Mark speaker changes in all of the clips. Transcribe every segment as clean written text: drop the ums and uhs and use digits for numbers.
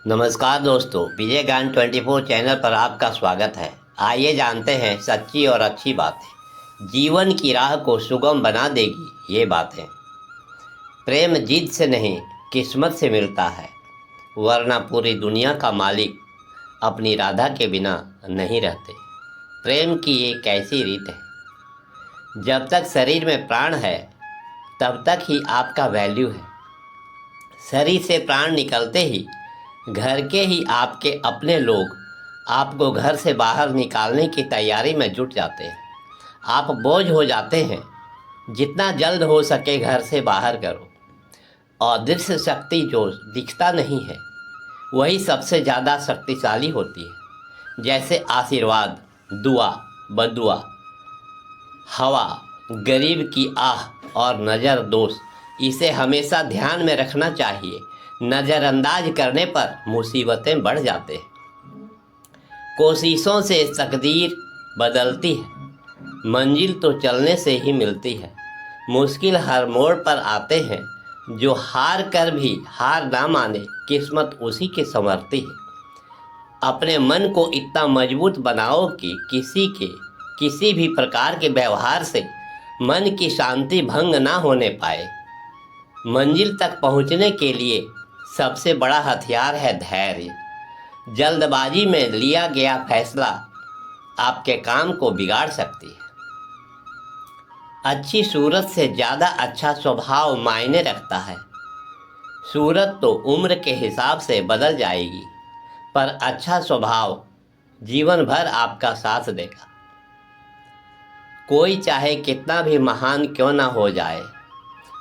Speaker 1: नमस्कार दोस्तों, विजय ज्ञान 24 चैनल पर आपका स्वागत है। आइए जानते हैं सच्ची और अच्छी बातें। जीवन की राह को सुगम बना देगी ये बातें। प्रेम जिद से नहीं किस्मत से मिलता है, वरना पूरी दुनिया का मालिक अपनी राधा के बिना नहीं रहते। प्रेम की एक ऐसी रीत है, जब तक शरीर में प्राण है तब तक ही आपका वैल्यू है। शरीर से प्राण निकलते ही घर के ही आपके अपने लोग आपको घर से बाहर निकालने की तैयारी में जुट जाते हैं। आप बोझ हो जाते हैं। जितना जल्द हो सके घर से बाहर करो। अदृश्य शक्ति जो दिखता नहीं है वही सबसे ज़्यादा शक्तिशाली होती है। जैसे आशीर्वाद, दुआ, बदुआ, हवा, गरीब की आह और नज़र दोष, इसे हमेशा ध्यान में रखना चाहिए। नज़रअंदाज करने पर मुसीबतें बढ़ जाते हैं। कोशिशों से तकदीर बदलती है, मंजिल तो चलने से ही मिलती है। मुश्किल हर मोड़ पर आते हैं, जो हार कर भी हार ना माने किस्मत उसी की संवरती है। अपने मन को इतना मजबूत बनाओ कि किसी भी प्रकार के व्यवहार से मन की शांति भंग ना होने पाए। मंजिल तक पहुंचने के लिए सबसे बड़ा हथियार है धैर्य। जल्दबाजी में लिया गया फैसला आपके काम को बिगाड़ सकती है। अच्छी सूरत से ज़्यादा अच्छा स्वभाव मायने रखता है। सूरत तो उम्र के हिसाब से बदल जाएगी, पर अच्छा स्वभाव जीवन भर आपका साथ देगा। कोई चाहे कितना भी महान क्यों ना हो जाए,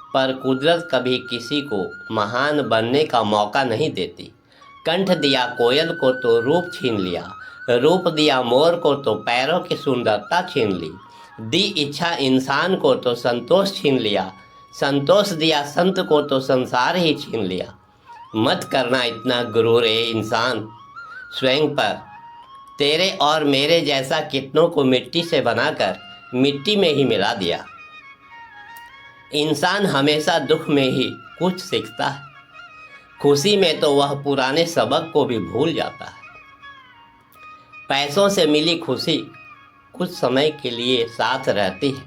Speaker 1: पर कुदरत कभी किसी को महान बनने का मौका नहीं देती। कंठ दिया कोयल को तो रूप छीन लिया, रूप दिया मोर को तो पैरों की सुंदरता छीन ली, दी इच्छा इंसान को तो संतोष छीन लिया, संतोष दिया संत को तो संसार ही छीन लिया। मत करना इतना गुरूर ए इंसान स्वयं पर। तेरे और मेरे जैसा कितनों को मिट्टी से बनाकर मिट्टी में ही मिला दिया। इंसान हमेशा दुख में ही कुछ सीखता है, खुशी में तो वह पुराने सबक को भी भूल जाता है। पैसों से मिली खुशी कुछ समय के लिए साथ रहती है,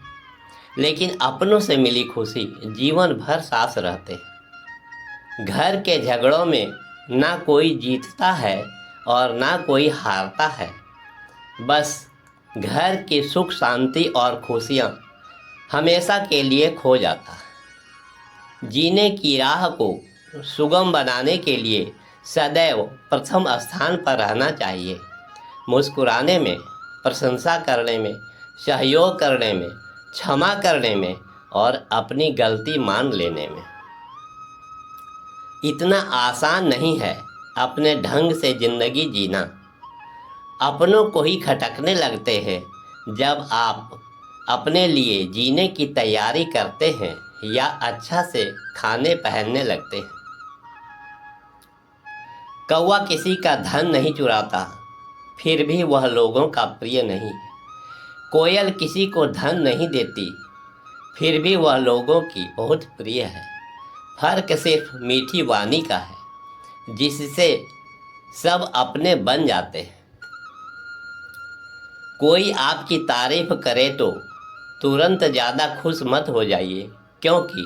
Speaker 1: लेकिन अपनों से मिली खुशी जीवन भर साथ रहते हैं। घर के झगड़ों में ना कोई जीतता है और ना कोई हारता है, बस घर की सुख शांति और खुशियाँ हमेशा के लिए खो जाता है। जीने की राह को सुगम बनाने के लिए सदैव प्रथम स्थान पर रहना चाहिए। मुस्कुराने में, प्रशंसा करने में, सहयोग करने में, क्षमा करने में और अपनी गलती मान लेने में। इतना आसान नहीं है अपने ढंग से ज़िंदगी जीना। अपनों को ही खटकने लगते हैं जब आप अपने लिए जीने की तैयारी करते हैं या अच्छा से खाने पहनने लगते हैं। कौवा किसी का धन नहीं चुराता, फिर भी वह लोगों का प्रिय नहीं है। कोयल किसी को धन नहीं देती, फिर भी वह लोगों की बहुत प्रिय है। फर्क सिर्फ मीठी वाणी का है, जिससे सब अपने बन जाते हैं। कोई आपकी तारीफ करे तो तुरंत ज़्यादा खुश मत हो जाइए, क्योंकि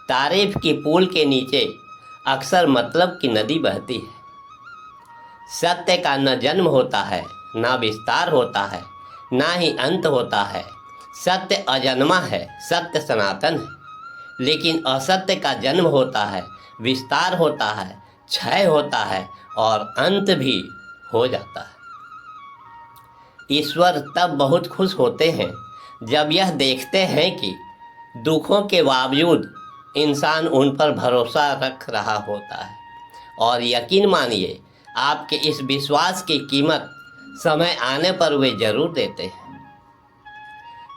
Speaker 1: तारीफ की पुल के नीचे अक्सर मतलब की नदी बहती है। सत्य का न जन्म होता है, ना विस्तार होता है, ना ही अंत होता है। सत्य अजन्मा है, सत्य सनातन है। लेकिन असत्य का जन्म होता है, विस्तार होता है, क्षय होता है और अंत भी हो जाता है। ईश्वर तब बहुत खुश होते हैं जब यह देखते हैं कि दुखों के बावजूद इंसान उन पर भरोसा रख रहा होता है। और यकीन मानिए, आपके इस विश्वास की कीमत समय आने पर वे जरूर देते हैं।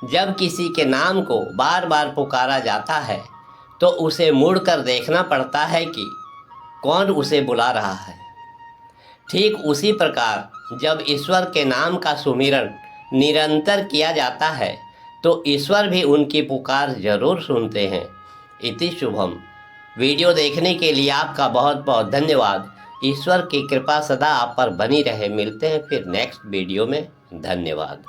Speaker 1: जब किसी के नाम को बार बार पुकारा जाता है तो उसे मुड़कर देखना पड़ता है कि कौन उसे बुला रहा है। ठीक उसी प्रकार जब ईश्वर के नाम का सुमिरन निरंतर किया जाता है तो ईश्वर भी उनकी पुकार जरूर सुनते हैं। इति शुभम। वीडियो देखने के लिए आपका बहुत बहुत धन्यवाद। ईश्वर की कृपा सदा आप पर बनी रहे। मिलते हैं फिर नेक्स्ट वीडियो में। धन्यवाद।